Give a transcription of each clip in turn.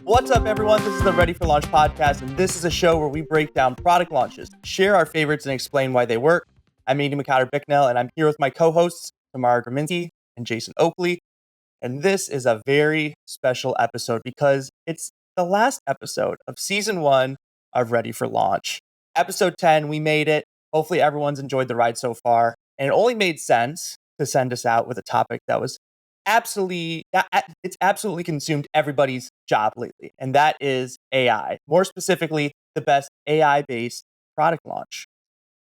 What's up, everyone? This is the Ready for Launch podcast, and this is a show where we break down product launches, share our favorites, and explain why they work. I'm Andy McCotter-Bicknell, and I'm here with my co-hosts, Tamara Graminski and Jason Oakley. And this is a very special episode because it's the last episode of season 1 of Ready for Launch. Episode 10, we made it. Hopefully everyone's enjoyed the ride so far. And it only made sense to send us out with a topic that was it's absolutely consumed everybody's job lately. And that is AI. More specifically, the best AI-based product launch.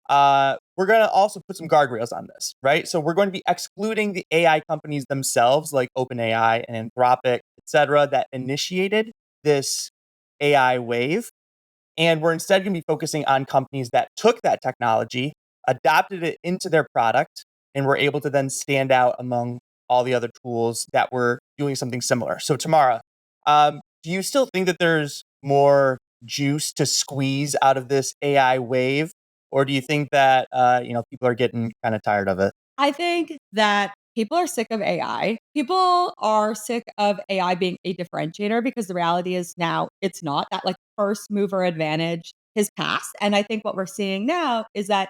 We're going to also put some guardrails on this, right? So we're going to be excluding the AI companies themselves, like OpenAI and Anthropic, et cetera, that initiated this AI wave. And we're instead going to be focusing on companies that took that technology, adopted it into their product, and were able to then stand out among all the other tools that were doing something similar. So Tamara, do you still think that there's more juice to squeeze out of this AI wave? Or do you think that people are getting kind of tired of it? I think that people are sick of AI. People are sick of AI being a differentiator because the reality is now it's not. That like first mover advantage has passed. And I think what we're seeing now is that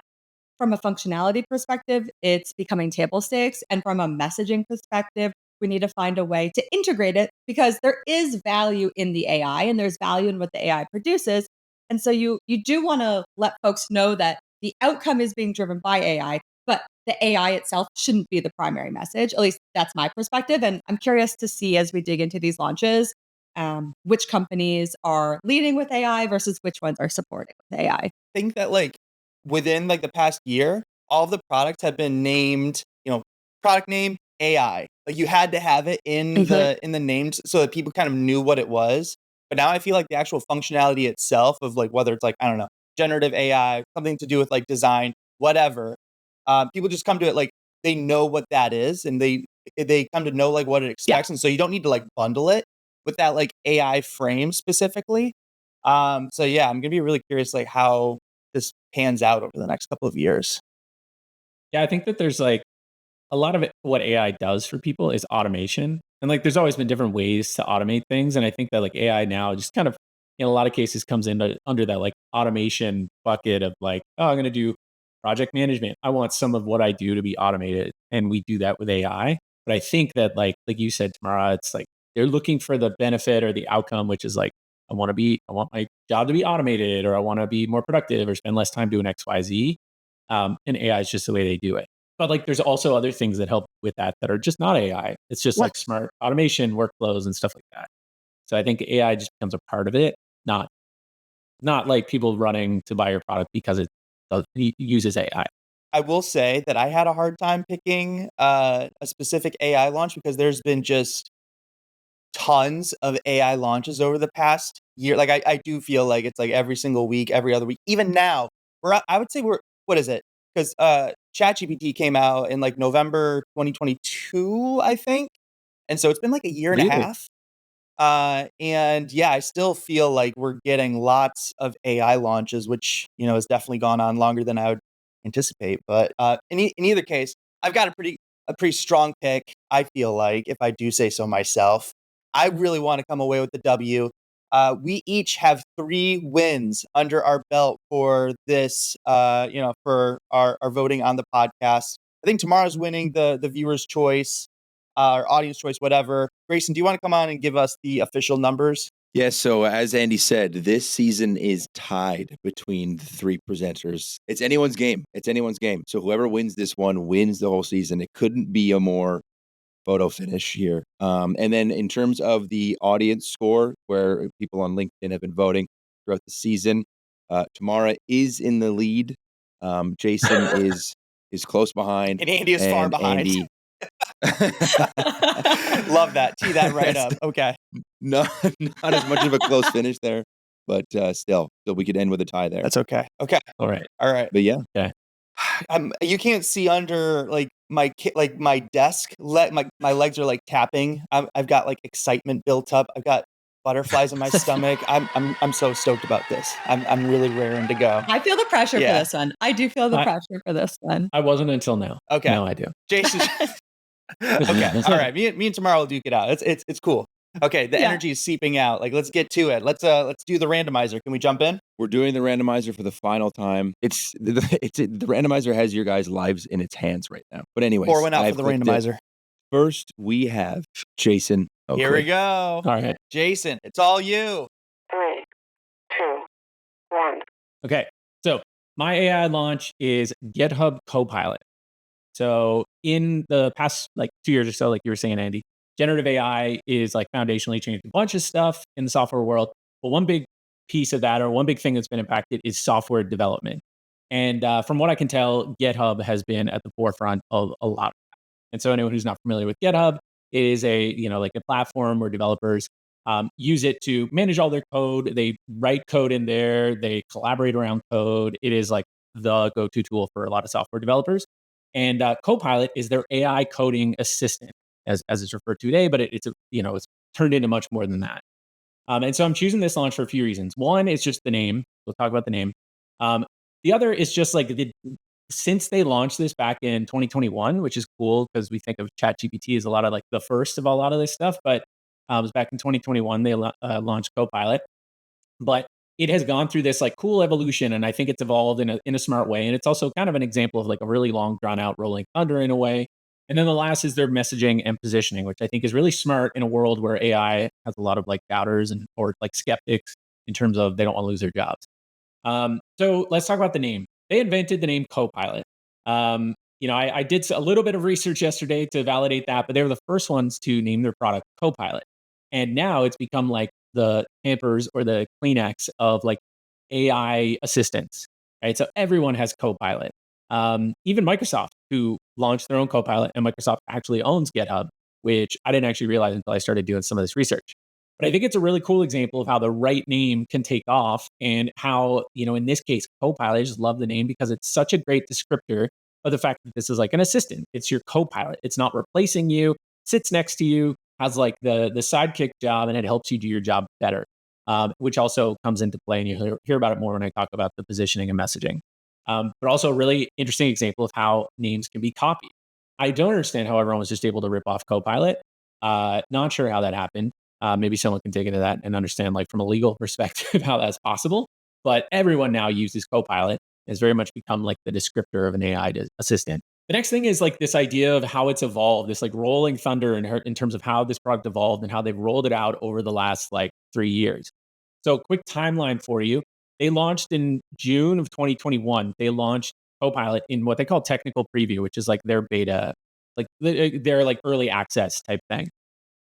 from a functionality perspective, it's becoming table stakes. And from a messaging perspective, we need to find a way to integrate it because there is value in the AI and there's value in what the AI produces. And so you do want to let folks know that the outcome is being driven by AI, but the AI itself shouldn't be the primary message. At least that's my perspective. And I'm curious to see as we dig into these launches, which companies are leading with AI versus which ones are supporting with AI. I think that within the past year, all of the products have been named, product name AI. Like you had to have it in the names so that people kind of knew what it was. But now I feel like the actual functionality itself of whether it's I don't know, generative AI, something to do with design, whatever. People just come to it they know what that is and they come to know what it expects. Yeah. And so you don't need to bundle it with that AI frame specifically. So yeah, I'm gonna be really curious how this pans out over the next couple of years. Yeah, I think that there's a lot of it, what AI does for people is automation. And there's always been different ways to automate things. And I think that AI now just kind of in a lot of cases comes in under that automation bucket of oh, I'm going to do project management. I want some of what I do to be automated. And we do that with AI. But I think that like you said, Tamara, it's they're looking for the benefit or the outcome, which is I want my job to be automated, or I want to be more productive or spend less time doing X, Y, Z. And AI is just the way they do it. But there's also other things that help with that are just not AI. It's just smart automation workflows and stuff like that. So I think AI just becomes a part of it, not people running to buy your product because it uses AI. I will say that I had a hard time picking a specific AI launch because there's been just tons of AI launches over the past year. I do feel like it's every single week, every other week. Even now, I would say what is it? Because ChatGPT came out in November 2022, I think. And so it's been a year and a half. And yeah, I still feel like we're getting lots of AI launches, which, has definitely gone on longer than I would anticipate. But in either case, I've got a pretty strong pick, I feel like, if I do say so myself. I really want to come away with the W. We each have 3 wins under our belt for this, for our voting on the podcast. I think Tamara's winning the viewer's choice, or audience choice, whatever. Grayson, do you want to come on and give us the official numbers? Yes. So as Andy said, this season is tied between the 3 presenters. It's anyone's game. So whoever wins this one wins the whole season. It couldn't be a more photo finish here. And then in terms of the audience score, where people on LinkedIn have been voting throughout the season, Tamara is in the lead. Jason is close behind. And Andy is far behind. Andy, love that. Tee that right up. Okay. Not as much of a close finish there, but still we could end with a tie there. That's okay. Okay. All right. But yeah. Okay. You can't see under my desk. My legs are tapping. I've got excitement built up. I've got butterflies in my stomach. I'm so stoked about this. I'm really raring to go. I feel the pressure for this one. I do feel the pressure for this one. I wasn't until now. Okay. Now I do. Jason. Okay. All right. Me and Tamara will duke it out. It's cool. Okay, the Yeah. energy is seeping out. Like, let's get to it. Let's do the randomizer. Can we jump in? We're doing the randomizer for the final time. The randomizer has your guys' lives in its hands right now. But anyways, Pour one out for I've the clicked it. randomizer. First, we have Jason Oakley. Here we go. All right. Jason, it's all you. 3, 2, 1. Okay. So my AI launch is GitHub Copilot. So in the past 2 years or so, like you were saying, Andy, generative AI is like foundationally changed a bunch of stuff in the software world. But one big piece of that, or one big thing that's been impacted, is software development. And from what I can tell, GitHub has been at the forefront of a lot of that. And so anyone who's not familiar with GitHub, it is like a platform where developers use it to manage all their code. They write code in there. They collaborate around code. It is like the go-to tool for a lot of software developers. And Copilot is their AI coding assistant, as it's referred to today. But it's turned into much more than that. And so I'm choosing this launch for a few reasons. One is just the name. We'll talk about the name. The other is just like since they launched this back in 2021, which is cool because we think of ChatGPT as a lot of like the first of a lot of this stuff. But it was back in 2021 they launched Copilot. But it has gone through this like cool evolution, and I think it's evolved in a smart way. And it's also kind of an example of like a really long, drawn out rolling thunder in a way. And then the last is their messaging and positioning, which I think is really smart in a world where AI has a lot of like doubters or like skeptics in terms of they don't want to lose their jobs. So let's talk about the name. They invented the name Copilot. I did a little bit of research yesterday to validate that, but they were the first ones to name their product Copilot. And now it's become like the Pampers or the Kleenex of like AI assistants, right? So everyone has Copilot. Even Microsoft, who launched their own Copilot, and Microsoft actually owns GitHub, which I didn't actually realize until I started doing some of this research. But I think it's a really cool example of how the right name can take off and how, in this case, Copilot, I just love the name because it's such a great descriptor of the fact that this is like an assistant. It's your Copilot. It's not replacing you, sits next to you, has like the sidekick job, and it helps you do your job better, which also comes into play. And you'll hear about it more when I talk about the positioning and messaging. But also a really interesting example of how names can be copied. I don't understand how everyone was just able to rip off Copilot. Not sure how that happened. Maybe someone can dig into that and understand, like from a legal perspective, how that's possible. But everyone now uses Copilot. It's very much become like the descriptor of an AI assistant. The next thing is like this idea of how it's evolved, this like rolling thunder in terms of how this product evolved and how they've rolled it out over the last like 3 years. So, quick timeline for you. They launched in June of 2021. They launched Copilot in what they call technical preview, which is like their beta, like their like early access type thing.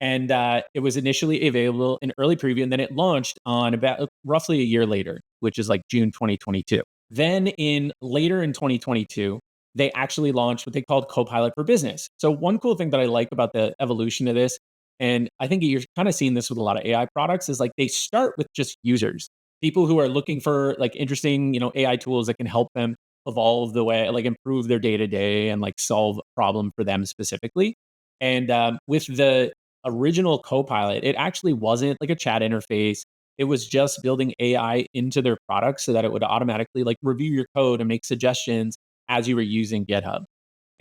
And it was initially available in early preview, and then it launched on about roughly a year later, which is like June 2022. Then later in 2022, they actually launched what they called Copilot for Business. So one cool thing that I like about the evolution of this, and I think you're kind of seeing this with a lot of AI products, is like they start with just users, people who are looking for like interesting, AI tools that can help them evolve the way, like improve their day to day and like solve a problem for them specifically. And with the original Copilot, it actually wasn't like a chat interface. It was just building AI into their product so that it would automatically like review your code and make suggestions as you were using GitHub.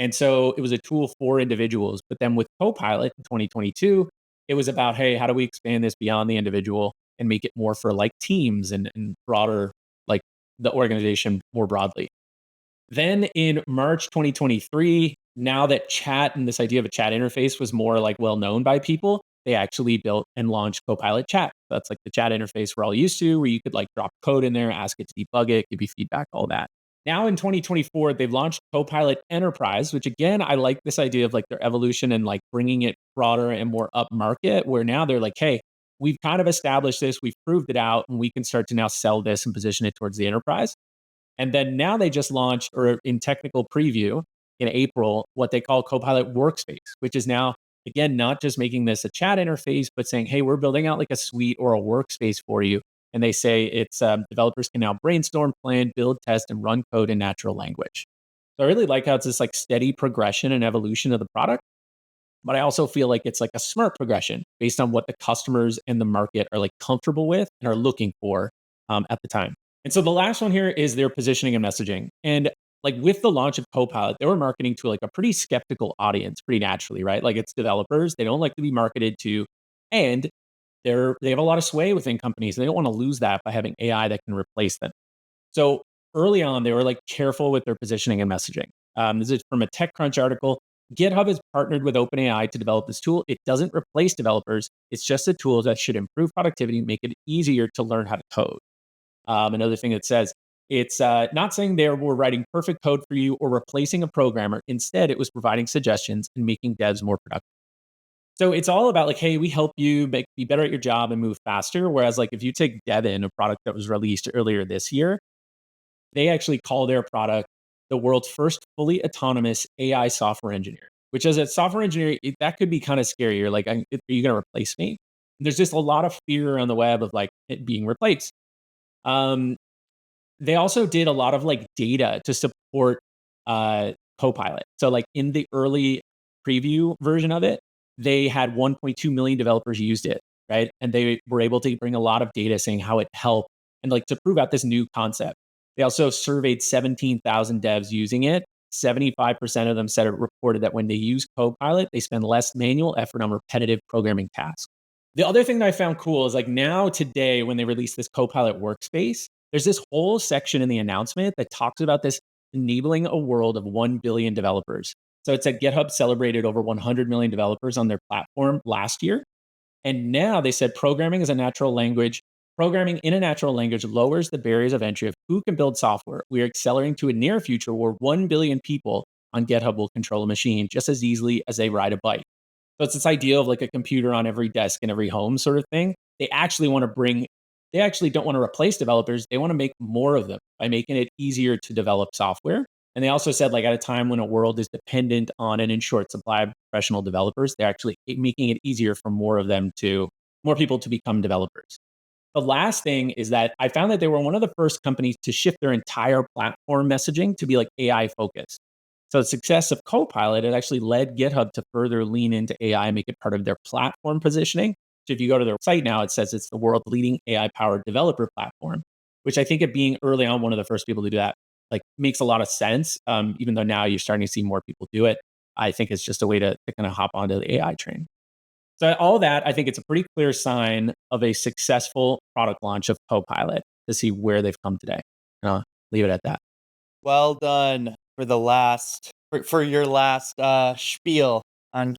And so it was a tool for individuals. But then with Copilot in 2022, it was about, hey, how do we expand this beyond the individual and make it more for like teams and broader, like the organization more broadly. Then in March 2023, now that chat and this idea of a chat interface was more like well known by people, they actually built and launched Copilot Chat. That's like the chat interface we're all used to, where you could like drop code in there, ask it to debug it, give you feedback, all that. Now in 2024, they've launched Copilot Enterprise, which again, I like this idea of like their evolution and like bringing it broader and more up market, where now they're like, hey, we've kind of established this, we've proved it out, and we can start to now sell this and position it towards the enterprise. And then now they just launched, or in technical preview in April, what they call Copilot Workspace, which is now, again, not just making this a chat interface, but saying, hey, we're building out like a suite or a workspace for you. And they say it's developers can now brainstorm, plan, build, test, and run code in natural language. So I really like how it's this like steady progression and evolution of the product. But I also feel like it's like a smart progression based on what the customers and the market are like comfortable with and are looking for at the time. And so the last one here is their positioning and messaging. And like with the launch of Copilot, they were marketing to like a pretty skeptical audience pretty naturally, right? Like it's developers, they don't like to be marketed to. And they have a lot of sway within companies. They don't want to lose that by having AI that can replace them. So early on, they were like careful with their positioning and messaging. This is from a TechCrunch article. GitHub has partnered with OpenAI to develop this tool. It doesn't replace developers. It's just a tool that should improve productivity, make it easier to learn how to code. Another thing that says it's not saying they were writing perfect code for you or replacing a programmer. Instead, it was providing suggestions and making devs more productive. So it's all about like, hey, we help you be better at your job and move faster. Whereas like if you take Devin, a product that was released earlier this year, they actually call their product the world's first fully autonomous AI software engineer, which as a software engineer, that could be kind of scary. You're like, are you going to replace me? There's just a lot of fear on the web of like it being replaced. Um, they also did a lot of like data to support Copilot. So like in the early preview version of it, they had 1.2 million developers used it, right? And they were able to bring a lot of data saying how it helped and like to prove out this new concept. They also surveyed 17,000 devs using it. 75% of them said it reported that when they use Copilot, they spend less manual effort on repetitive programming tasks. The other thing that I found cool is like now today, when they release this Copilot workspace, there's this whole section in the announcement that talks about this enabling a world of 1 billion developers. So it said GitHub celebrated over 100 million developers on their platform last year. And now they said programming is a natural language. Programming in a natural language lowers the barriers of entry of who can build software. We are accelerating to a near future where 1 billion people on GitHub will control a machine just as easily as they ride a bike. So it's this idea of like a computer on every desk in every home sort of thing. They actually want to bring, they actually don't want to replace developers. They want to make more of them by making it easier to develop software. And they also said, like, at a time when a world is dependent on an in short supply of professional developers, they're actually making it easier for more people to become developers. The last thing is that I found that they were one of the first companies to shift their entire platform messaging to be like AI focused. So the success of Copilot, it actually led GitHub to further lean into AI and make it part of their platform positioning. So if you go to their site now, it says it's the world's leading AI-powered developer platform, which I think it being early on one of the first people to do that, like makes a lot of sense. Even though now you're starting to see more people do it, I think it's just a way to kind of hop onto the AI train. So all that, I think it's a pretty clear sign of a successful product launch of Copilot to see where they've come today. And I'll leave it at that. Well done for your last spiel on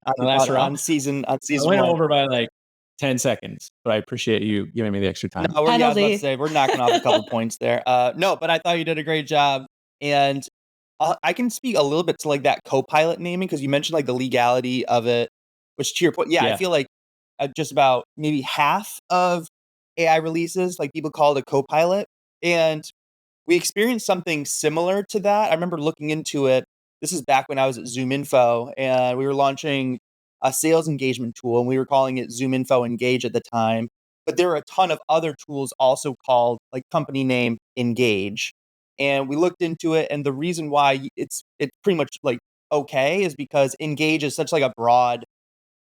season I went one. over by like 10 seconds, but I appreciate you giving me the extra time. No, I was about to Penalty. say we're knocking off a couple points there. No, but I thought you did a great job, and I can speak a little bit to like that Copilot naming because you mentioned like the legality of it, which to your point, yeah, I Yeah. feel like just about maybe half of AI releases, like people call it a Copilot, and we experienced something similar to that. I remember looking into it. This is back when I was at ZoomInfo, and we were launching a sales engagement tool, and we were calling it ZoomInfo Engage at the time. But there were a ton of other tools also called like company name Engage. And we looked into it, and the reason why it's pretty much like okay is because Engage is such like a broad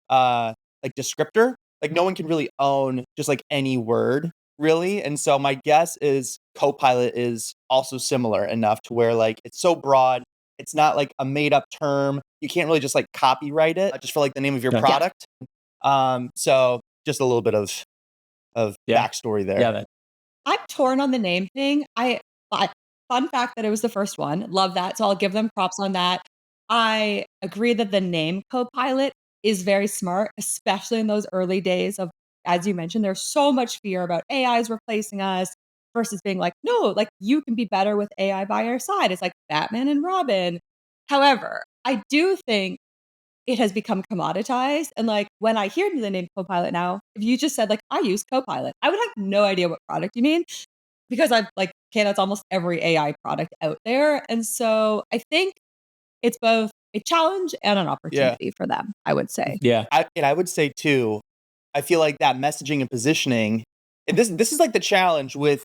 like descriptor. Like no one can really own just like any word really. And so my guess is Copilot is also similar enough to where like it's so broad, it's not like a made up term. You can't really just like copyright it just for like the name of your Yeah. product. So just a little bit of Yeah. backstory there. Yeah. I'm torn on the name thing. I fun fact that it was the first one. Love that. So I'll give them props on that. I agree that the name Copilot is very smart, especially in those early days of, as you mentioned, there's so much fear about AIs replacing us versus being like, no, like you can be better with AI by your side. It's like Batman and Robin. However, I do think it has become commoditized. And like when I hear the name Copilot now, if you just said like I use Copilot, I would have no idea what product you mean because I've like, okay, that's almost every AI product out there. And so I think it's both a challenge and an opportunity for them, I would say. Yeah. I would say too, I feel like that messaging and positioning, and this is like the challenge with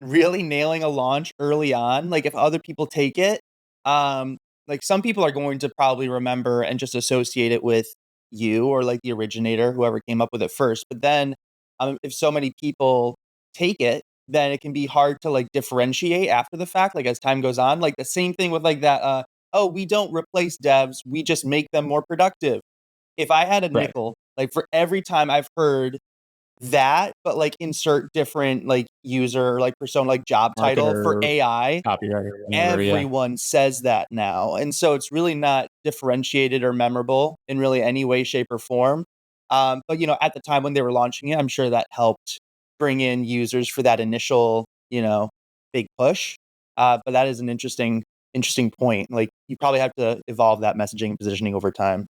really nailing a launch early on. Like if other people take it, like some people are going to probably remember and just associate it with you or like the originator, whoever came up with it first. But then if so many people take it, then it can be hard to like differentiate after the fact, like as time goes on. Like the same thing with like that, oh, we don't replace devs, we just make them more productive. If I had a Right. nickel, like for every time I've heard that, but like insert different like user, like persona, like job title for Marketer, AI. copywriter, whatever, yeah. Everyone says that now. And so it's really not differentiated or memorable in really any way, shape, or form. But you know, at the time when they were launching it, I'm sure that helped bring in users for that initial, you know, big push. But that is an interesting point. Like you probably have to evolve that messaging and positioning over time.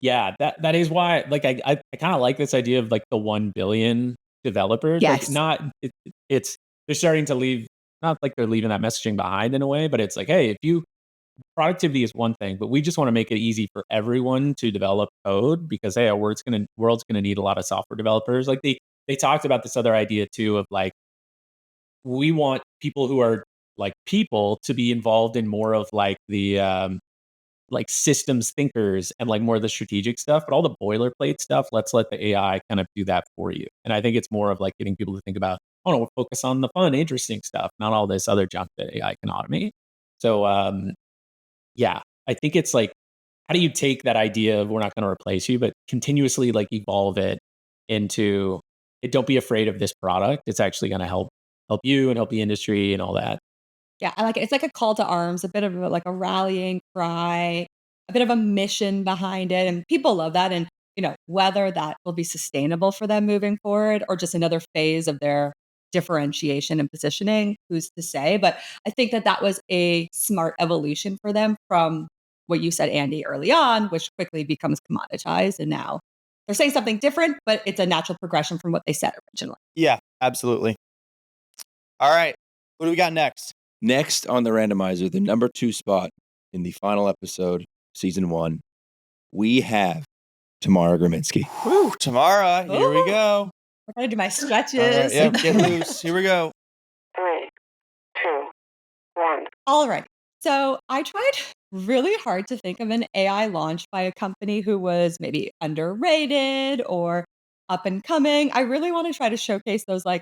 Yeah, that is why like I kind of like this idea of like the 1 billion developers. Like Yes. it's they're starting to leave, not like they're leaving that messaging behind in a way, but it's like, hey, if you productivity is one thing, but we just want to make it easy for everyone to develop code because hey, our world's gonna need a lot of software developers. Like they talked about this other idea too of like we want people who are like people to be involved in more of the like systems thinkers and like more of the strategic stuff, but all the boilerplate stuff, let's let the AI kind of do that for you. And I think it's more of like getting people to think about, oh no, we'll focus on the fun, interesting stuff, not all this other junk that AI can automate. So yeah, I think it's like, how do you take that idea of we're not going to replace you, but continuously like evolve it into it? Don't be afraid of this product. It's actually going to help you and help the industry and all that. Yeah, I like it. It's like a call to arms, a bit of like a rallying cry, a bit of a mission behind it. And people love that. And, whether that will be sustainable for them moving forward or just another phase of their differentiation and positioning, who's to say? But I think that that was a smart evolution for them from what you said, Andy, early on, which quickly becomes commoditized. And now they're saying something different, but it's a natural progression from what they said originally. Yeah, absolutely. All right. What do we got next? Next on the randomizer, the number 2 spot in the final episode, season 1, we have Tamara Graminsky. Woo, Tamara, here we Ooh. go. I'm going to do my All stretches. right, yeah, get loose. Here we go. 3, 2, 1. All right. So I tried really hard to think of an AI launch by a company who was maybe underrated or up and coming. I really want to try to showcase those like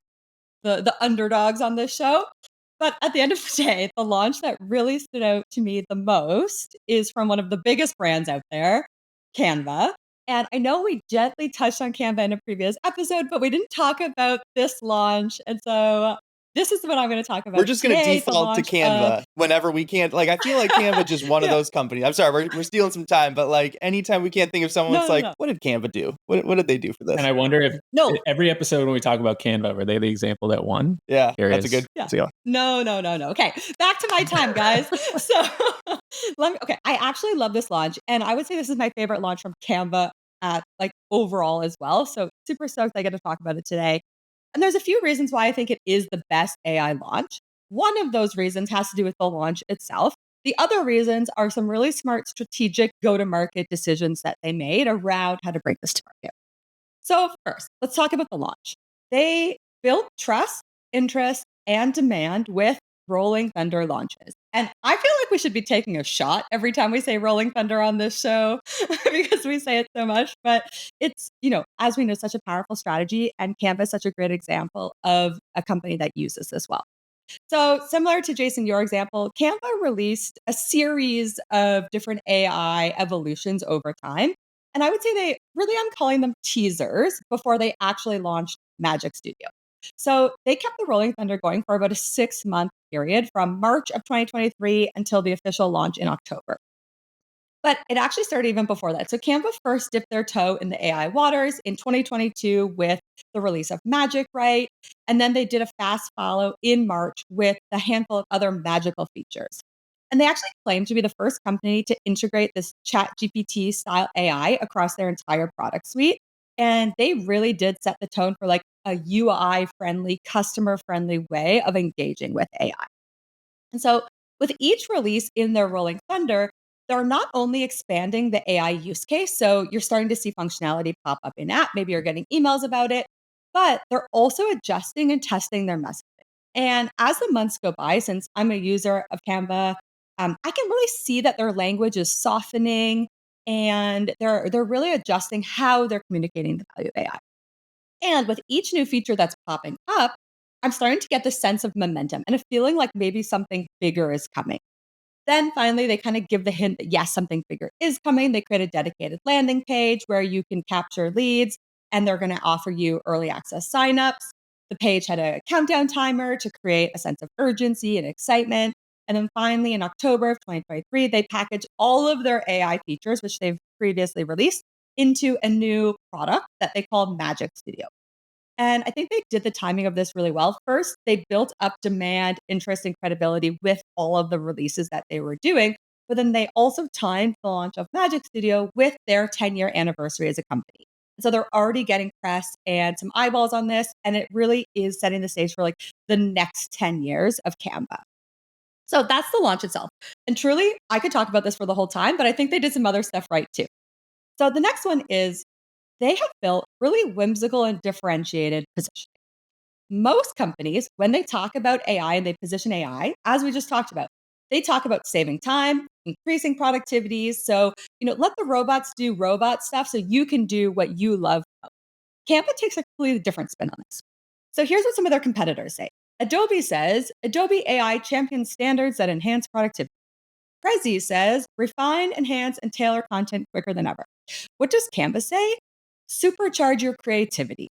the underdogs on this show. But at the end of the day, the launch that really stood out to me the most is from one of the biggest brands out there, Canva. And I know we gently touched on Canva in a previous episode, but we didn't talk about this launch. And so this is what I'm going to talk about. We're just going to today, the default to launch Canva whenever we can't. Like, I feel like Canva just one of Yeah. those companies. I'm sorry, we're stealing some time, but like anytime we can't think of someone, it's like, No. what did Canva do? What did they do for this? And I wonder if No. every episode when we talk about Canva, were they the example that won? Yeah, Curious. that's a good. Yeah. Let's go. No. Okay, back to my time, guys. So okay, I actually love this launch, and I would say this is my favorite launch from Canva at like overall as well. So super stoked I get to talk about it today. And there's a few reasons why I think it is the best AI launch. One of those reasons has to do with the launch itself. The other reasons are some really smart strategic go-to-market decisions that they made around how to bring this to market. So first, let's talk about the launch. They built trust, interest, and demand with Rolling Thunder launches. And I feel like we should be taking a shot every time we say Rolling Thunder on this show because we say it so much. But it's, as we know, such a powerful strategy. And Canva is such a great example of a company that uses this well. So, similar to Jason, your example, Canva released a series of different AI evolutions over time. And I would say I'm calling them teasers before they actually launched Magic Studio. So they kept the Rolling Thunder going for about a 6-month period from March of 2023 until the official launch in October. But it actually started even before that. So Canva first dipped their toe in the AI waters in 2022 with the release of Magic, right? And then they did a fast follow in March with a handful of other magical features. And they actually claim to be the first company to integrate this ChatGPT style AI across their entire product suite. And they really did set the tone for like a UI friendly, customer friendly way of engaging with AI. And so with each release in their Rolling Thunder, they're not only expanding the AI use case, so you're starting to see functionality pop up in app, maybe you're getting emails about it, but they're also adjusting and testing their messaging. And as the months go by, since I'm a user of Canva, I can really see that their language is softening and they're really adjusting how they're communicating the value of AI. And with each new feature that's popping up, I'm starting to get this sense of momentum and a feeling like maybe something bigger is coming. Then finally, they kind of give the hint that yes, something bigger is coming. They create a dedicated landing page where you can capture leads. and they're going to offer you early access signups. The page had a countdown timer to create a sense of urgency and excitement. And then finally, in October of 2023, they packaged all of their AI features, which they've previously released, into a new product that they called Magic Studio. And I think they did the timing of this really well. First, they built up demand, interest, and credibility with all of the releases that they were doing. But then they also timed the launch of Magic Studio with their 10-year anniversary as a company. So they're already getting press and some eyeballs on this. And it really is setting the stage for like the next 10 years of Canva. So that's the launch itself. And truly, I could talk about this for the whole time, but I think they did some other stuff right too. So the next one is they have built really whimsical and differentiated positioning. Most companies, when they talk about AI and they position AI, as we just talked about, they talk about saving time, increasing productivity. So, let the robots do robot stuff so you can do what you love. Canva takes a completely different spin on this. So here's what some of their competitors say. Adobe says, Adobe AI champions standards that enhance productivity. Prezi says, refine, enhance, and tailor content quicker than ever. What does Canva say? Supercharge your creativity.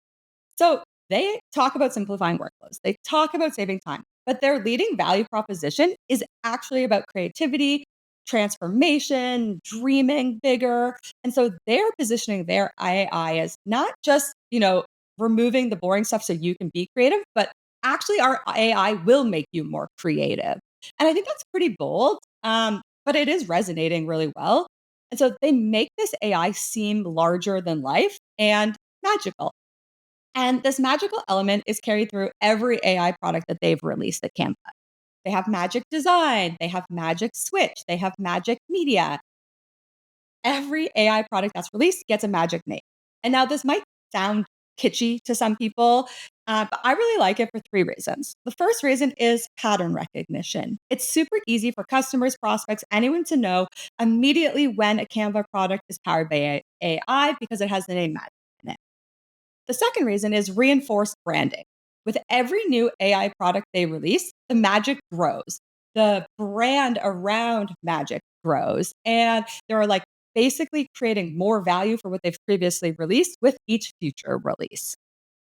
So they talk about simplifying workflows. They talk about saving time, but their leading value proposition is actually about creativity, transformation, dreaming bigger. And so they're positioning their AI as not just, removing the boring stuff so you can be creative, but actually our AI will make you more creative. And I think that's pretty bold, but it is resonating really well. And so they make this AI seem larger than life and magical. And this magical element is carried through every AI product that they've released at Canva. They have Magic Design, they have Magic Switch, they have Magic Media. Every AI product that's released gets a magic name. And now this might sound kitschy to some people, but I really like it for three reasons. The first reason is pattern recognition. It's super easy for customers, prospects, anyone to know immediately when a Canva product is powered by AI because it has the name Magic in it. The second reason is reinforced branding. With every new AI product they release, the magic grows. The brand around magic grows. And they're like basically creating more value for what they've previously released with each future release.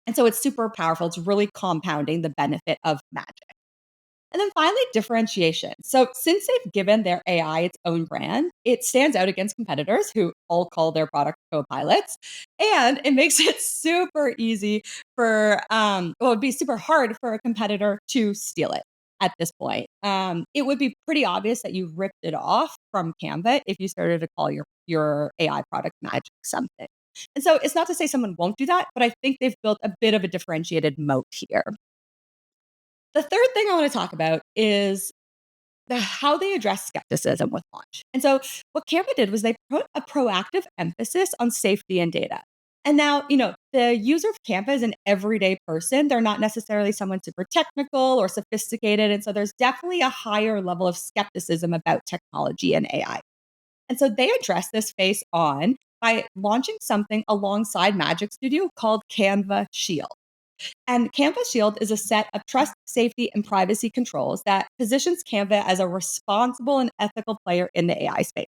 And so it's super powerful. It's really compounding the benefit of magic. And then finally, differentiation. So, since they've given their AI its own brand, it stands out against competitors who all call their product co-pilots. And it makes it super easy it'd be super hard for a competitor to steal it at this point. It would be pretty obvious that you ripped it off from Canva if you started to call your AI product Magic something. And so, it's not to say someone won't do that, but I think they've built a bit of a differentiated moat here. The third thing I want to talk about is how they address skepticism with launch. And so what Canva did was they put a proactive emphasis on safety and data. And now, the user of Canva is an everyday person. They're not necessarily someone super technical or sophisticated. And so there's definitely a higher level of skepticism about technology and AI. And so they address this face on by launching something alongside Magic Studio called Canva Shield. And Canva Shield is a set of trust, safety, and privacy controls that positions Canva as a responsible and ethical player in the AI space.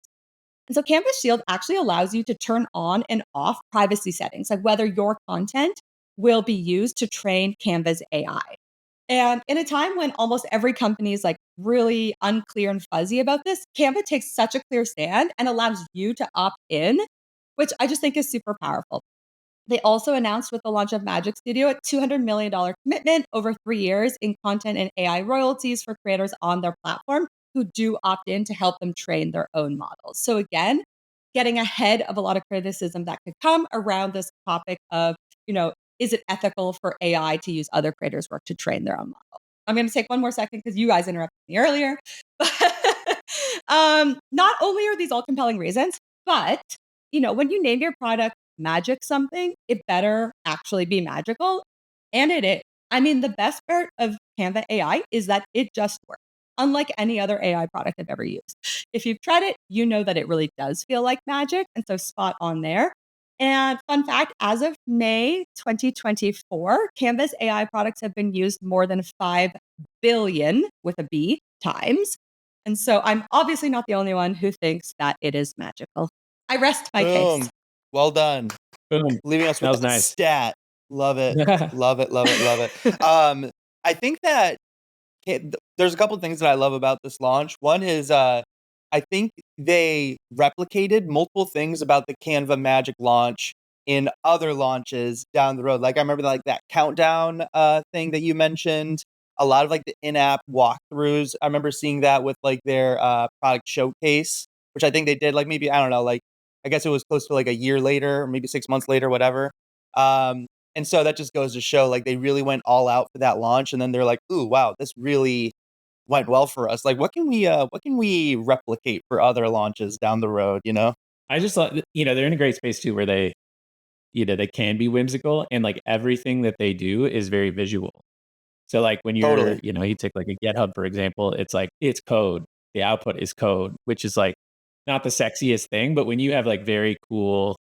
And so Canva Shield actually allows you to turn on and off privacy settings, like whether your content will be used to train Canva's AI. And in a time when almost every company is like really unclear and fuzzy about this, Canva takes such a clear stand and allows you to opt in, which I just think is super powerful. They also announced with the launch of Magic Studio a $200 million commitment over 3 years in content and AI royalties for creators on their platform who do opt in to help them train their own models. So again, getting ahead of a lot of criticism that could come around this topic of, is it ethical for AI to use other creators' work to train their own model? I'm going to take one more second because you guys interrupted me earlier. Not only are these all compelling reasons, but when you name your product Magic something, it better actually be magical. And it is. I mean, the best part of Canva AI is that it just works, unlike any other AI product I've ever used. If you've tried it, you know that it really does feel like magic. And so spot on there. And fun fact, as of May 2024, Canva's AI products have been used more than 5 billion with a B times. And so I'm obviously not the only one who thinks that it is magical. I rest my case. Boom. Well done. Boom. Leaving us That with was that nice. stat. Love it. Love it. Love it. Love it. I think that there's a couple things that I love about this launch. One is I think they replicated multiple things about the Canva Magic launch in other launches down the road. Like I remember like that countdown thing that you mentioned. A lot of like the in-app walkthroughs. I remember seeing that with like their product showcase, which I think they did like maybe, I don't know, like I guess it was close to like a year later or maybe 6 months later, whatever. And so that just goes to show like they really went all out for that launch. And then they're like, ooh, wow, this really went well for us. Like what can we replicate for other launches down the road, you know? I just thought, they're in a great space too where they can be whimsical and like everything that they do is very visual. So like when you're, Totally. you take like a GitHub, for example, it's like it's code. The output is code, which is like not the sexiest thing, but when you have like very cool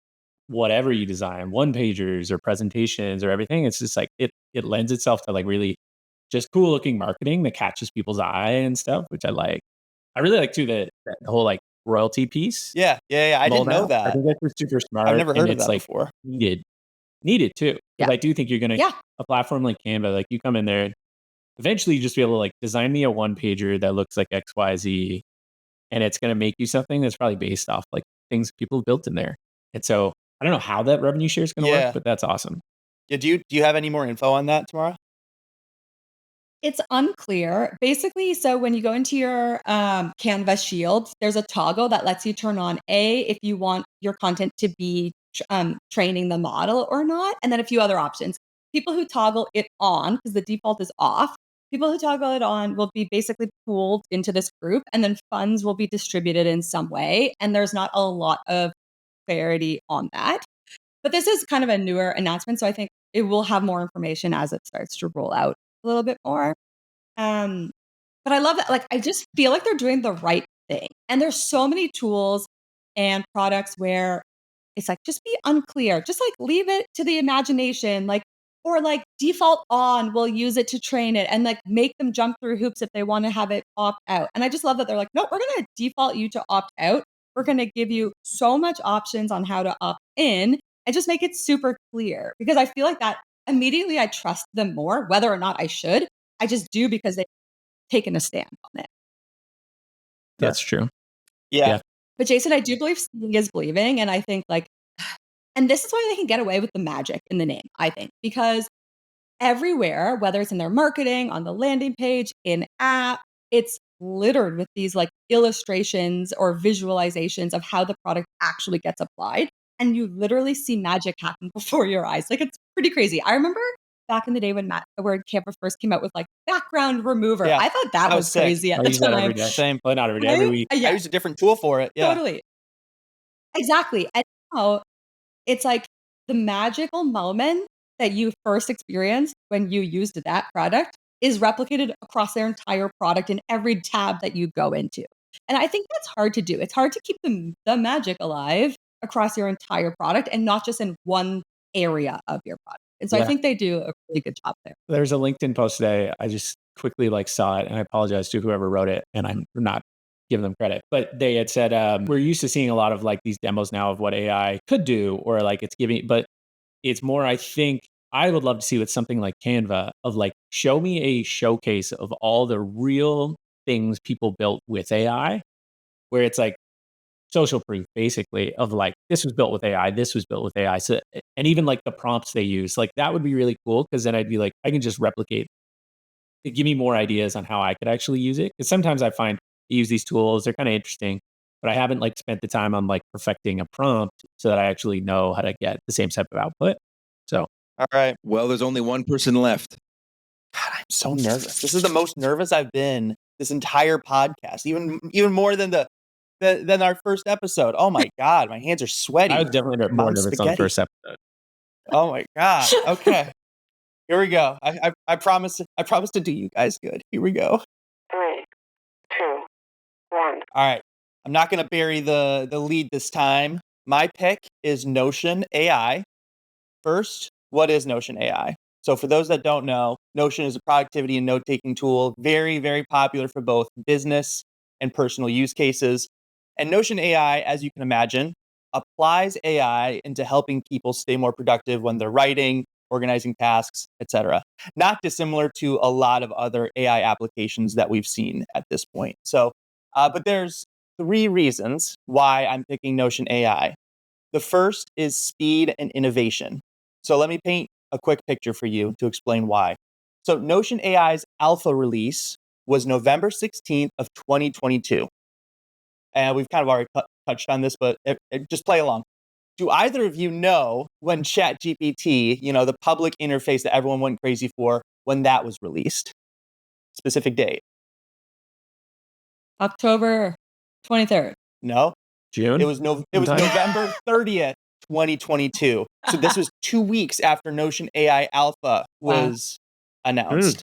whatever you design, one pagers or presentations or everything, it's just like it lends itself to like really just cool looking marketing that catches people's eye and stuff, which I like. I really like too that the whole like royalty piece Yeah. Yeah. Yeah. I didn't rolled know out. I that. think that's just super I've smart never and heard of it's that like before. needed too. Yeah. Because I do think you're gonna Yeah. a platform like Canva, like you come in there, eventually you just be able to like design me a one pager that looks like XYZ, and it's gonna make you something that's probably based off like things people have built in there. And so I don't know how that revenue share is gonna work, Yeah. but that's awesome. Yeah. Do you have any more info on that, Tamara? It's unclear. Basically, so when you go into your Canva Shield, there's a toggle that lets you turn on if you want your content to be training the model or not, and then a few other options. People who toggle it on, because the default is off, people who toggle it on will be basically pooled into this group, and then funds will be distributed in some way. And there's not a lot of clarity on that. But this is kind of a newer announcement, so I think it will have more information as it starts to roll out a little bit more. Um, but I love that. Like, I just feel like they're doing the right thing. And there's so many tools and products where it's like, just be unclear. Just like leave it to the imagination. Like, or like default on, we'll use it to train it and like make them jump through hoops if they want to have it opt out. And I just love that they're like, no, we're going to default you to opt out. We're going to give you so much options on how to opt in and just make it super clear because I feel like that immediately I trust them more, whether or not I should. I just do because they've taken a stand on it. That's true. Yeah. Yeah. But Jason, I do believe seeing is believing. And I think like, and this is why they can get away with the magic in the name, I think, because everywhere, whether it's in their marketing, on the landing page, in app, it's littered with these like illustrations or visualizations of how the product actually gets applied. And you literally see magic happen before your eyes. Like it's pretty crazy. I remember back in the day when Canva first came out with like background remover. Yeah. I thought that That was was sick. crazy I at the use that time. every day. Same. Well, not every day, every Right? week. I Yeah, used a different tool for it. Yeah. totally. Exactly. And now it's like the magical moment that you first experienced when you used that product is replicated across their entire product in every tab that you go into. And I think that's hard to do. It's hard to keep the magic alive across your entire product and not just in one area of your product. And so I Yeah. think they do a really good job there. There's a LinkedIn post today. I just quickly like saw it and I apologize to whoever wrote it and I'm not giving them credit. But they had said, we're used to seeing a lot of like these demos now of what AI could do or like it's giving, but it's more, I think I would love to see with something like Canva of like, show me a showcase of all the real things people built with AI, where it's like social proof basically of like, this was built with AI, this was built with AI. So, and even like the prompts they use, like that would be really cool. Cause then I'd be like, I can just replicate, give me more ideas on how I could actually use it. Cause sometimes I find I use these tools, they're kind of interesting, but I haven't like spent the time on like perfecting a prompt so that I actually know how to get the same type of output. So All right. Well, there's only one person left. God, I'm so nervous. This is the most nervous I've been this entire podcast, even more than than our first episode. Oh my God, my hands are sweaty. I was definitely more Mount nervous on the spaghetti. first episode. Oh my God. Okay. Here we go. I promise to do you guys good. Here we go. 3, 2, 1. All right. I'm not gonna bury the lead this time. My pick is Notion AI. First, what is Notion AI? So for those that don't know, Notion is a productivity and note-taking tool, very, very popular for both business and personal use cases. And Notion AI, as you can imagine, applies AI into helping people stay more productive when they're writing, organizing tasks, etc. Not dissimilar to a lot of other AI applications that we've seen at this point. So, but there's 3 reasons why I'm picking Notion AI. The first is speed and innovation. So let me paint a quick picture for you to explain why. So Notion AI's alpha release was November 16th of 2022. And we've kind of already touched on this, but just play along. Do either of you know when ChatGPT, the public interface that everyone went crazy for, when that was released? Specific date? October 23rd. No? June? It was November 30th, 2022. So this was 2 weeks after Notion AI Alpha was announced.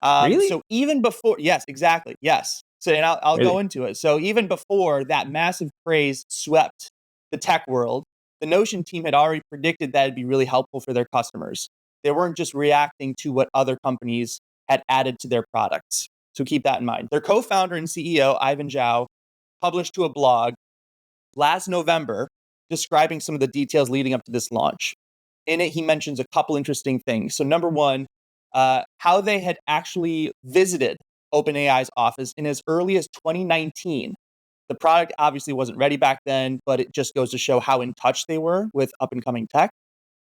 Really? So even before, yes, exactly, yes. So and I'll Really? go into it. So even before that massive craze swept the tech world, the Notion team had already predicted that it'd be really helpful for their customers. They weren't just reacting to what other companies had added to their products. So keep that in mind. Their co-founder and CEO, Ivan Zhao, published to a blog last November describing some of the details leading up to this launch. In it, he mentions a couple interesting things. So number one, how they had actually visited OpenAI's office in as early as 2019. The product obviously wasn't ready back then, but it just goes to show how in touch they were with up and coming tech.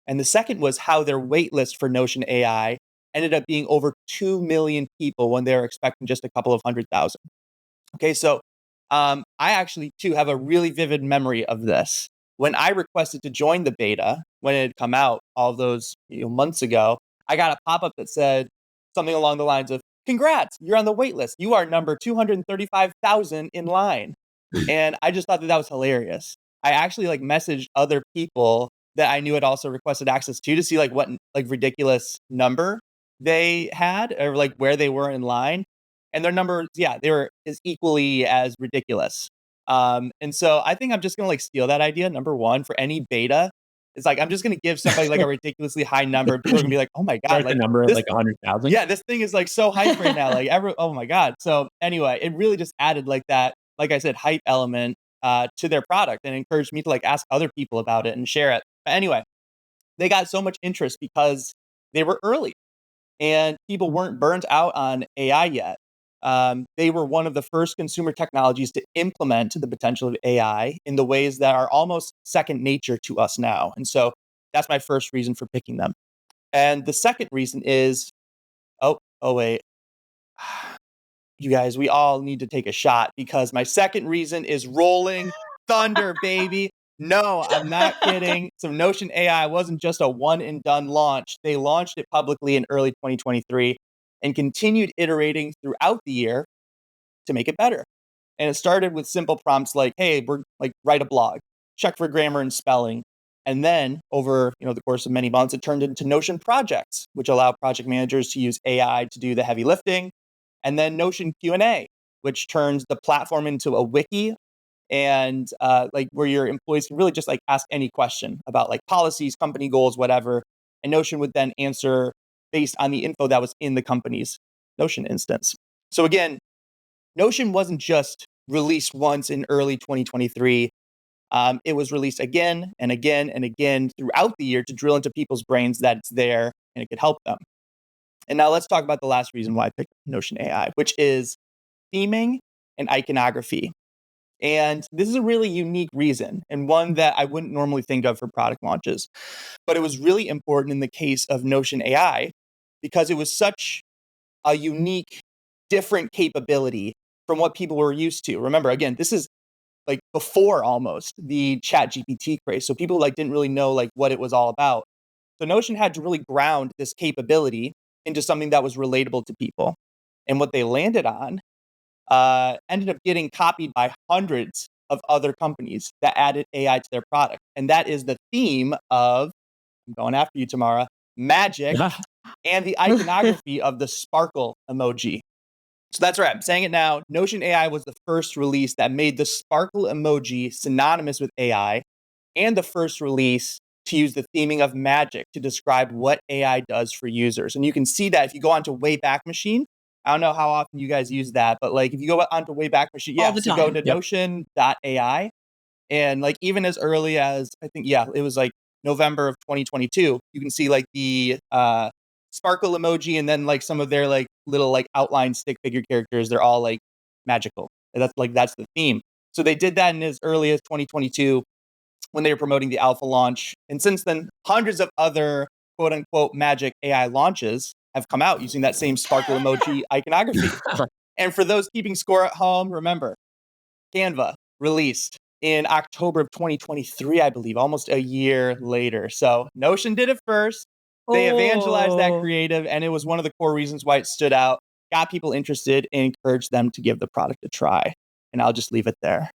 And the second was how their wait list for Notion AI ended up being over 2 million people when they were expecting just a couple of 100,000. Okay, so I actually too have a really vivid memory of this. When I requested to join the beta, when it had come out all those months ago, I got a pop-up that said something along the lines of, "Congrats, you're on the wait list. You are number 235,000 in line." And I just thought that was hilarious. I actually messaged other people that I knew had also requested access to see what ridiculous number they had or where they were in line. And their numbers, yeah, they were as equally as ridiculous. And so I think I'm just gonna steal that idea. Number one, for any beta, it's I'm just gonna give somebody a ridiculously high number. People are gonna be like, "Oh my god, Start the number at this 100,000? yeah, this thing is so hype right now." Oh my god. So anyway, it really just added that, like I said, hype element to their product and encouraged me to ask other people about it and share it. But anyway, they got so much interest because they were early and people weren't burnt out on AI yet. They were one of the first consumer technologies to implement the potential of AI in the ways that are almost second nature to us now. And so that's my first reason for picking them. And the second reason is, wait, you guys, we all need to take a shot because my second reason is rolling thunder, baby. No, I'm not kidding. So Notion AI wasn't just a one and done launch. They launched it publicly in early 2023 and continued iterating throughout the year to make it better. And it started with simple prompts like, "Hey, we're write a blog, check for grammar and spelling." And then over, the course of many months, it turned into Notion projects, which allow project managers to use AI to do the heavy lifting. And then Notion Q&A, which turns the platform into a wiki and where your employees can really just ask any question about policies, company goals, whatever. And Notion would then answer based on the info that was in the company's Notion instance. So again, Notion wasn't just released once in early 2023. It was released again and again and again throughout the year to drill into people's brains that it's there and it could help them. And now let's talk about the last reason why I picked Notion AI, which is theming and iconography. And this is a really unique reason and one that I wouldn't normally think of for product launches. But it was really important in the case of Notion AI because it was such a unique, different capability from what people were used to. Remember, again, this is before almost the ChatGPT craze. So people didn't really know what it was all about. So Notion had to really ground this capability into something that was relatable to people. And what they landed on ended up getting copied by hundreds of other companies that added AI to their product. And that is the theme of, I'm going after you, Tamara, magic and the iconography of the sparkle emoji. So that's right, I'm saying it now. Notion AI was the first release that made the sparkle emoji synonymous with AI and the first release to use the theming of magic to describe what AI does for users. And you can see that if you go onto Wayback Machine. I don't know how often you guys use that, but if you go onto Wayback Machine, All the so go time. to notion.ai And like even as early as I think, yeah, it was like November of 2022, you can see like the sparkle emoji and then like some of their like little like outline stick figure characters. They're all like magical. And that's the theme. So they did that in as early as 2022 when they were promoting the alpha launch. And since then, hundreds of other quote unquote magic AI launches have come out using that same sparkle emoji iconography. And for those keeping score at home, remember, Canva released in October of 2023, I believe, almost a year later. So Notion did it first. They evangelized that creative, and it was one of the core reasons why it stood out, got people interested, and encouraged them to give the product a try. And I'll just leave it there.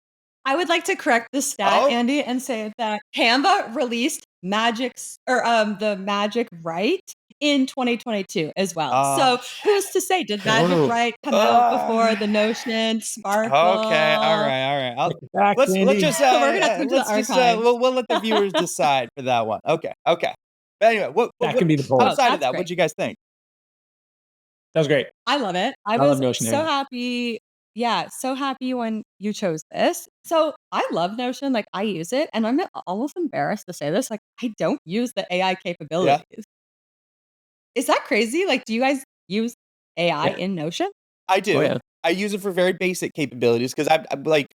I would like to correct the stat, Andy, and say that Canva released the Magic Write in 2022 as well. So who's to say, did Magic Write come out before the Notion Sparkle? Okay, all right. Let's just we'll let the viewers decide for that one. Okay. But anyway, that can be the poll. Outside of that, what do you guys think? That was great. I love it. I was so happy. Yeah, so happy when you chose this. So I love Notion. Like I use it, and I'm almost embarrassed to say this. Like I don't use the AI capabilities. Yeah. Is that crazy? Like, do you guys use AI in Notion? I do. Oh, yeah. I use it for very basic capabilities because I'm like,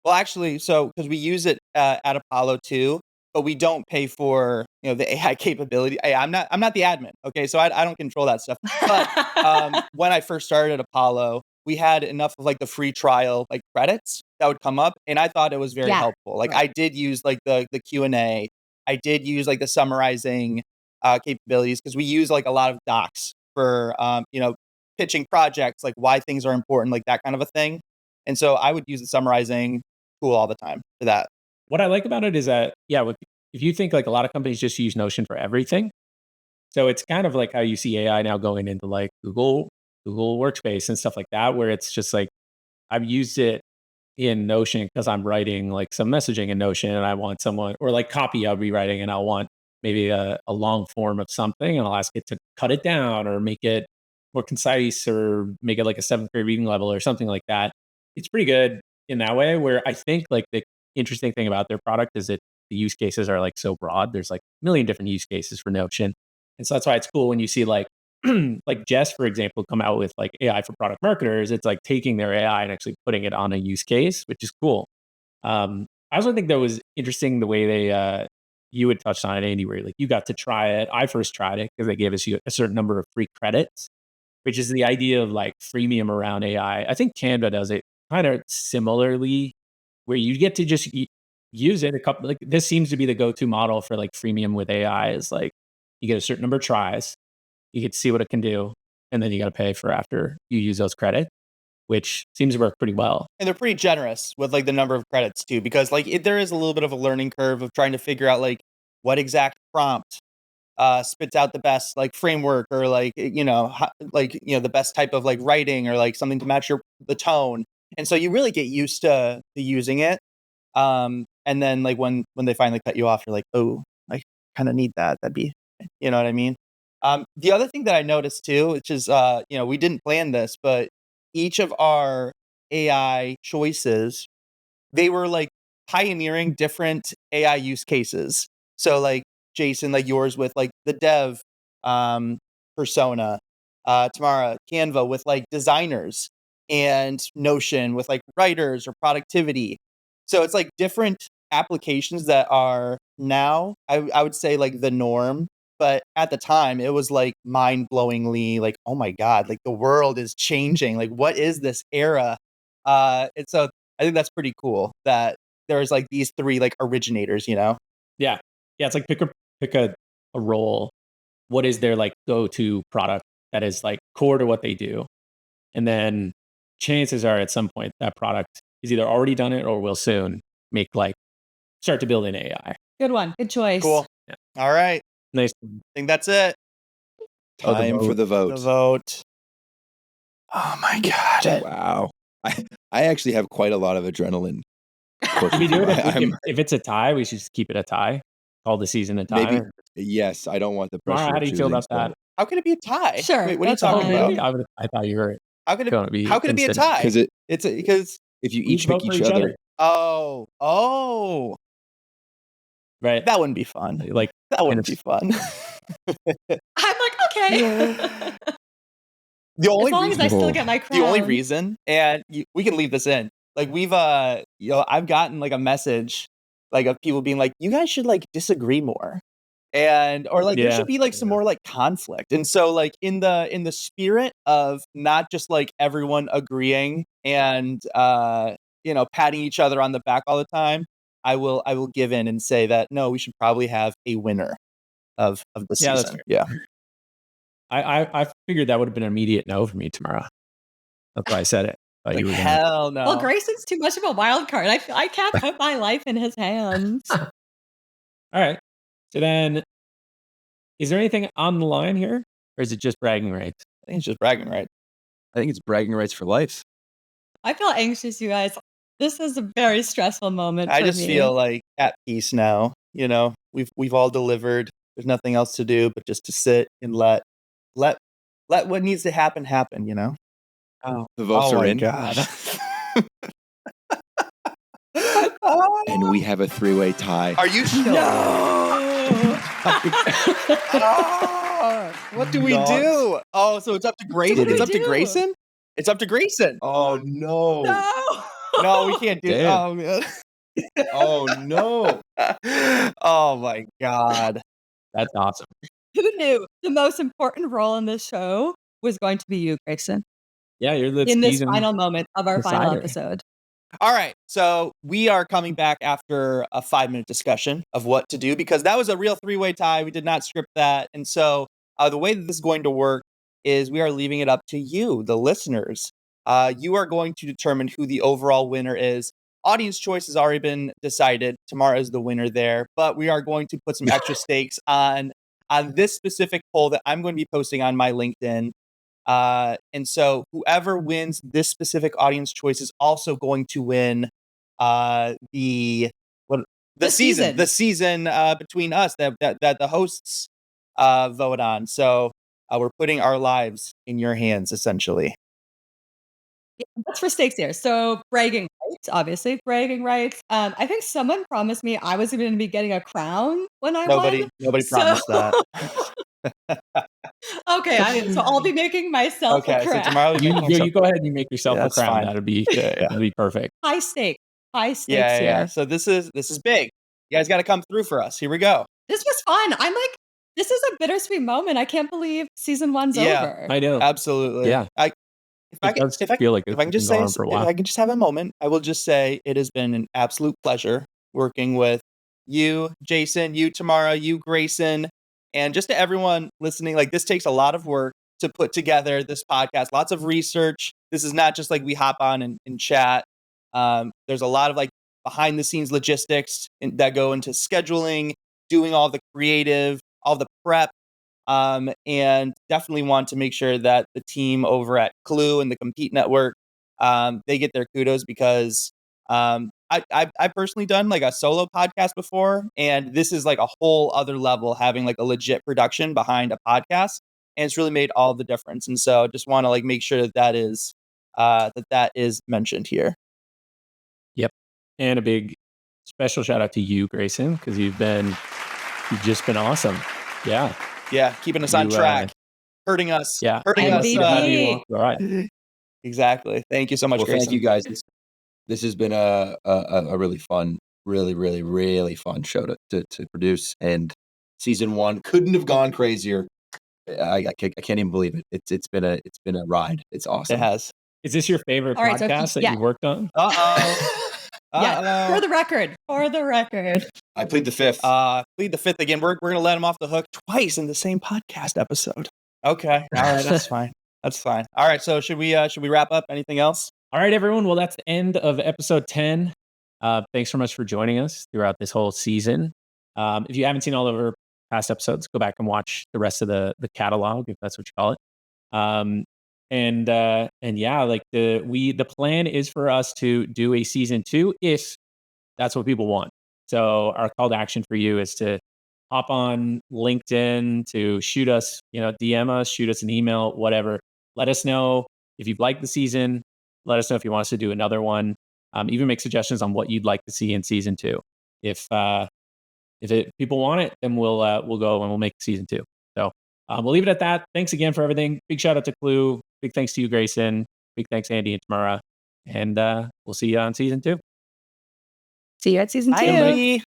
well, actually, because we use it at Apollo too, but we don't pay for the AI capability. I'm not the admin, okay? So I don't control that stuff. But when I first started at Apollo, we had enough of like the free trial like credits that would come up, and I thought it was very helpful. Like I did use like the Q&A. I did use like the summarizing capabilities because we use like a lot of docs for pitching projects, like why things are important, like that kind of a thing. And so I would use the summarizing tool all the time for that. What I like about it is that, if you think like a lot of companies just use Notion for everything, so it's kind of like how you see AI now going into like Google Workspace and stuff like that, where it's just like, I've used it in Notion because I'm writing like some messaging in Notion and I want someone, or like copy I'll be writing and I'll want maybe a long form of something and I'll ask it to cut it down or make it more concise or make it like a 7th grade reading level or something like that. It's pretty good in that way, where I think like the interesting thing about their product is that the use cases are like so broad. There's like a million different use cases for Notion. And so that's why it's cool when you see like like Jess, for example, come out with like AI for product marketers. It's like taking their AI and actually putting it on a use case, which is cool. I also think that was interesting the way they you had touched on it, Andy, where like you got to try it. I first tried it because they gave us a certain number of free credits, which is the idea of like freemium around AI. I think Canva does it kind of similarly, where you get to just use it a couple. Like this seems to be the go-to model for like freemium with AI. Is like you get a certain number of tries, you get to see what it can do, and then you got to pay for after you use those credits, which seems to work pretty well. And they're pretty generous with like the number of credits too, because like there is a little bit of a learning curve of trying to figure out like what exact prompt spits out the best like framework or like the best type of like writing or like something to match the tone. And so you really get used to using it. And then like when they finally cut you off, you're like, oh, I kind of need that. That'd be, you know what I mean? The other thing that I noticed too, which is, we didn't plan this, but each of our AI choices, they were like pioneering different AI use cases. So like Jason, like yours with like the dev persona, Tamara, Canva with like designers, and Notion with like writers or productivity. So it's like different applications that are now, I would say like the norm. But at the time, it was like mind-blowingly like, oh my God, like the world is changing. Like, what is this era? And so I think that's pretty cool that there's like these three like originators, Yeah. It's like pick a role. What is their like go-to product that is like core to what they do? And then chances are at some point that product is either already done it or will soon start to build in AI. Good one. Good choice. Cool. Yeah. All right. Nice. I think that's it. Time for the vote. The vote. Oh my God. Wow. I actually have quite a lot of adrenaline. We do it if it's a tie, we should just keep it a tie. Call the season a tie. Maybe, yes, I don't want the pressure. How do you feel about that? How could it be a tie? Sure. Wait, what are you talking about? I thought you were. How could it be a tie? Because if you each pick each other, Oh, right? that wouldn't be fun. Like That wouldn't be fun. I'm like, okay. The only As long as I still reason- get my The only crown. reason, and we can leave this in, like we've I've gotten like a message like of people being like, you guys should like disagree more. And or like there Yeah. should be like some more like conflict. And so like in the spirit of not just like everyone agreeing and patting each other on the back all the time, I will give in and say that no, we should probably have a winner of the Yeah, that's season. fair. Yeah. I figured that would have been an immediate no for me, Tamara. That's why I said it. Thought Like you were gonna. hell no. Well, Grayson's too much of a wild card. I can't put my life in his hands. All right. So then, is there anything on the line here, or is it just bragging rights? I think it's just bragging rights. I think it's bragging rights for life. I feel anxious, you guys. This is a very stressful moment I for just me. feel like at peace now. We've all delivered. There's nothing else to do but just to sit and let what needs to happen happen. Oh, the votes are my in. God. And we have a 3-way tie. Are you sure? What do we do? Oh, so it's up to Grayson. What do It's we up to do? Grayson. It's up to Grayson. Oh no. No. No, we can't do. Damn. Oh man. Oh no. Oh my God. That's awesome. Who knew the most important role in this show was going to be you, Grayson, Yeah, you're the in this season final moment of our final decider. episode? All right. So we are coming back after a 5-minute discussion of what to do because that was a real 3-way tie. We did not script that. And so the way that this is going to work is we are leaving it up to you, the listeners. You are going to determine who the overall winner is. Audience choice has already been decided. Tamara is the winner there, but we are going to put some extra stakes on this specific poll that I'm going to be posting on my LinkedIn. And so whoever wins this specific audience choice is also going to win the season between us that the hosts vote on. So we're putting our lives in your hands, essentially. What's for stakes here? So bragging rights, obviously bragging rights. I think someone promised me I was going to be getting a crown when I won. Nobody promised that. Okay, so I'll be making myself a Okay, so crown. tomorrow You go ahead and you make yourself Yeah, a that's crown. fine. That'd be Yeah. that'd be perfect. High stakes Yeah. here. So this is big. You guys got to come through for us. Here we go. This was fun. I'm like, this is a bittersweet moment. I can't believe season 1's Yeah, over. I know. Absolutely. Yeah. If I does can feel like if it's I can just been say, going on for a if while. I can just have a moment, I will just say it has been an absolute pleasure working with you, Jason, you, Tamara, you, Grayson, and just to everyone listening. Like this takes a lot of work to put together this podcast, lots of research. This is not just like we hop on and chat. There's a lot of like behind the scenes logistics that go into scheduling, doing all the creative, all the prep. And definitely want to make sure that the team over at Klue and the Compete Network, they get their kudos because I've personally done like a solo podcast before, and this is like a whole other level, having like a legit production behind a podcast, and it's really made all the difference. And so, just want to like make sure that is mentioned here. Yep. And a big special shout out to you, Grayson, because you've just been awesome. Yeah. Yeah, keeping us on track, hurting us. Yeah. Hurting us. MVP. All right. Exactly. Thank you so much, Well, Grayson. thank you guys. This has been a really fun, really fun show to produce. And season 1 couldn't have gone crazier. I can't even believe it. It's been a ride. It's awesome. It has. Is this your favorite All right, so podcast that yeah. you've worked on? Yeah, for the record. I plead the fifth. Plead the fifth again. We're gonna let him off the hook twice in the same podcast episode. Okay. All right, that's fine. That's fine. All right, so should we wrap up? Anything else? All right, everyone. Well, that's the end of episode 10. Thanks so much for joining us throughout this whole season. If you haven't seen all of our past episodes, go back and watch the rest of the catalog, if that's what you call it. And yeah, like the plan is for us to do a season 2 if that's what people want. So our call to action for you is to hop on LinkedIn, to shoot us, DM us, shoot us an email, whatever. Let us know if you've liked the season. Let us know if you want us to do another one. Even make suggestions on what you'd like to see in season 2. If people want it, then we'll go and we'll make season 2. So we'll leave it at that. Thanks again for everything. Big shout out to Klue. Big thanks to you, Grayson. Big thanks, Andy and Tamara. And we'll see you on season 2. See you at season 2. Bye.